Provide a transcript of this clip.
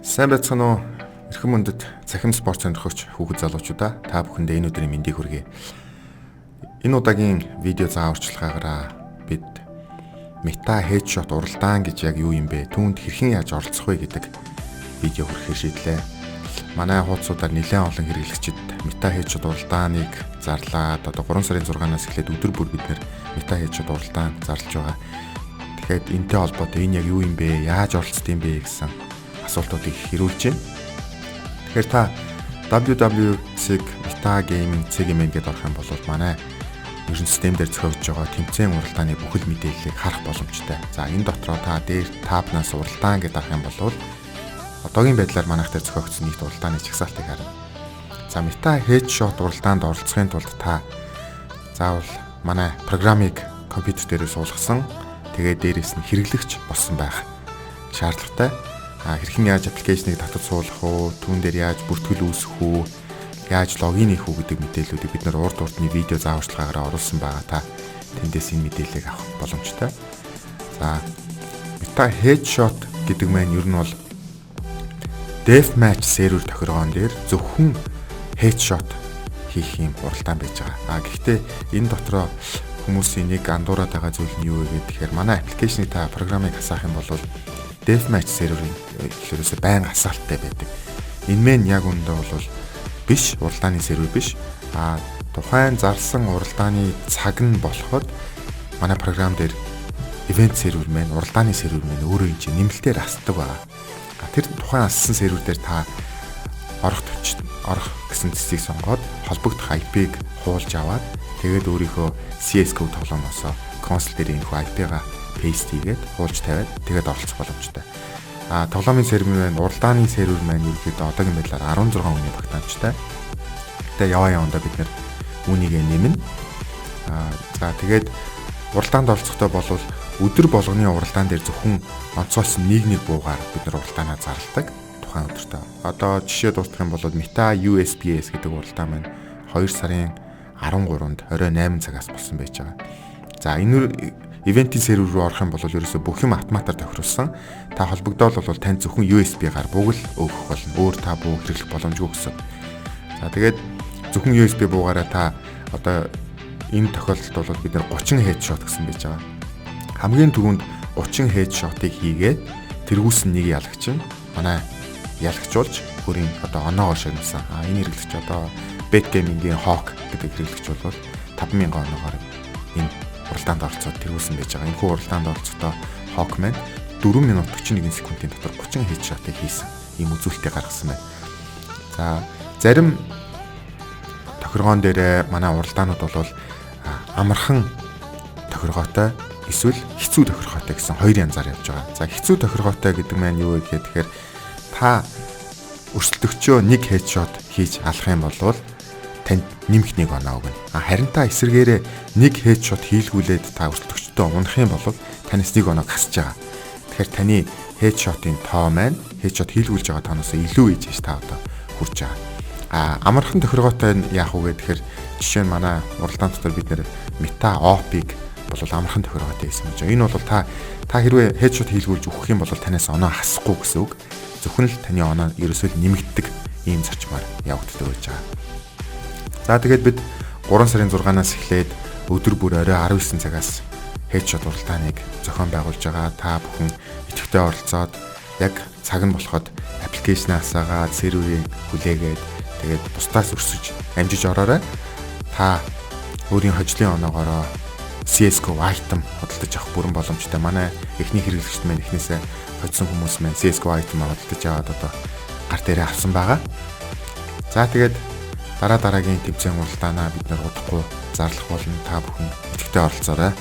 Сайн байцгаана уу? Эрхэм мөндөд цахим спорт сонирхогч хүүхэд залуучуудаа та бүхэндээ энэ өдрийн мэндийг хүргэе. Энэ удаагийн видео зан урчлагаараа бид мета хедшот уралдаан гэж яг юу юм бэ? Түүнд хэрхэн яаж оролцох вэ гэдэг видео хүргэхээр шийдлээ. Манай хуудасуудаар нэлээд олон хэрэглэгчид мета хедшот уралдааныг зарлаад одоо 3 сарын 6-наас эхлээд өдөр бүр бид мета хедшот уралдаан зарлж байгаа. Тэгэхээр энэтэй холбоотой энэ яг юу юм бэ? Яаж оролцох юм бэ гэсэн асуултуудыг хэрүүлж байна. Тэгэхээр та www.metagaming гэдэг орох юм бол манай ерөн систем дээр зохиогдож байгаа тэмцээн уралдааны бүхэл мэдээллийг харах боломжтой. За энэ дотроо та дээр табнаас уралдаан гэдэг арах юм бол одоогийн байдлаар манайх дээр зохиогдсон нийт уралдааны чагсаалтыг харна. За мета хедшот уралдаанд оролцохын тулд та заавал манай программыг компьютер дээр суулгасан, тэгээд дээрээс нь хэрэглэгч болсон байх шаардлагатай. Хэрхэн яаж аппликейшнийг татаж суулгах уу, түүн дээр яаж бүртгэл үүсгэх үү, яаж логин хийх үү гэдэг мэдээллүүдийг бид нэр урд урдны видео зааварчилгаагаар оруулсан байгаа. Та тэндээс энэ мэдээллийг авах боломжтой. За мета хедшот гэдэг маань ер нь бол deathmatch сервер тохиргоон дээр зөвхөн хедшот хийх юм уралдаан байж байгаа. Гэхдээ энэ дотроо хүмүүсийн нэг андуураад байгаа зүйл нь юу вэ гэхээр манай аппликейшнийг та программыг хасаах юм бол deathmatch серверийн ихлээрээс байнга хасаалттай байдаг. Энэ мэн яг үндэ бол биш, уралдааны сервер биш. Тухайн зарласан уралдааны цаг нь болоход манай програм дээр event сервер мэн, уралдааны сервер мэн өөрөө энэ чинь нэмэлтээр асдаг байгаа. Тэр тухайн ассан сервер дээр та орох гэсэн цэцгийг сонгоод холбогдох IP-г хуулж аваад тэгээд өөрийнхөө CS:GO тоглоомоосоо консол дээр энэхүү IP-га paste хийгээд хуулж тавиад тэгээд оролцох боломжтой. Тоглоомын сервер маань, уралдааны сервер маань ерөөдөө одоогийн байдлаар 16 хүний багтаамжтай. Тэгээд яваа бид нэр үүнийг нэмнэ. За тэгээд уралдаанд оролцохдоо бол өдөр болгоны уралдаан дээр зөвхөн онцгойс нэг буугаар бид нар уралдаанаа зарладаг тухайн өдөртөө. Одоо жишээ дурдах юм бол Meta USPS гэдэг уралдаан маань 2 сарын 13-нд орой 8 цагаас болсон байж байгаа. За энэ ивентийн сервер рүү орох юм бол ерөөсөө бүх юм автоматар тохируулсан. Та холбогдоод бол танд зөвхөн USB-гаар буугал өгөх болно. Өөр та буу хэрэглэх боломжгүй гэсэн. За тэгээд зөвхөн USB буугаараа та одоо энэ тохиолдолд бол бид нэр 30 headshot гэсэн байж байгаа. Хамгийн түрүүнд 30 headshot-ыг хийгээд тэргүүлсэн нэг ялагч нь манай ялагчулж өөрийн одоо оноогоор шагнасан. Энэ хэрэглэгч одоо Bet Gaming-ийн Hawk гэдэг хэрэглэгч бол 5000 оноогоор энэ уралдаанд оролцоод тэргүүлсэн байж байгаа. Энэхүү уралдаанд оролцохдоо Hawkman 4 минут 41 секундын дотор 30 headshot-ыг хийсэн. Ийм үзүүлэлтийг гаргасан байна. За зарим тохиргоон дээр манай уралдаанууд бол амархан тохиргоотой эсвэл хэцүү тохиргоотой гэсэн хоёр янзаар явж байгаа. За хэцүү тохиргоотой гэдэг маань юу вэ гэхээр та өрсөлдөгчөө нэг headshot хийж алах юм бол танд нэмэх нэг оноо өгнө. Харин та эсрэгээрээ нэг headshot хийлгүүлээд та өрсөлдөгчдөө унах юм бол танаас нэг оноог хасж байгаа. Тэгэхээр таны headshot-ийн тоо маань headshot хийлгүүлж байгаа тооноос илүү ээж та одоо хүрч байгаа. Амархан тохиргоотой нь яах вэ гэхээр жишээ нь манай уралдаан дотор бид нэр Meta OP-г бол амархан тохиргоотой байсан гэж. Энэ бол та хэрвээ headshot хийлгүүлж өгөх юм бол танаас оноо хасахгүй гэсэн үг. Зөвхөн л таны оноо ерөөсөө нэмэгддэг ийм зарчмаар явагддаг байж байгаа. За тэгээд бид 3 сарын 6-наас эхлээд өдөр бүр орой 19 цагаас headshot уралдааныг зохион байгуулж байгаа. Та бүхэн идэвхтэй оролцоод яг цаг нь болоход аппликейшнээ хасаагаад серверийг хүлээгээд тэгээд бусдаас өрсөж амжиж ороорой. Та өөрийн хожлын оноогоороо CS:GO item худалдаж авах бүрэн боломжтой. Манай эхний хэрэглэгчд маань эхнээсээ хоцсон хүмүүс маань CS:GO item худалдаж аваад одоо гар дээрээ авсан байгаа. За тэгээд дараагийн тэмцээн уралдаанаа бид нар удахгүй зарлах болно. Та бүхэн идэвхтэй оролцоорой.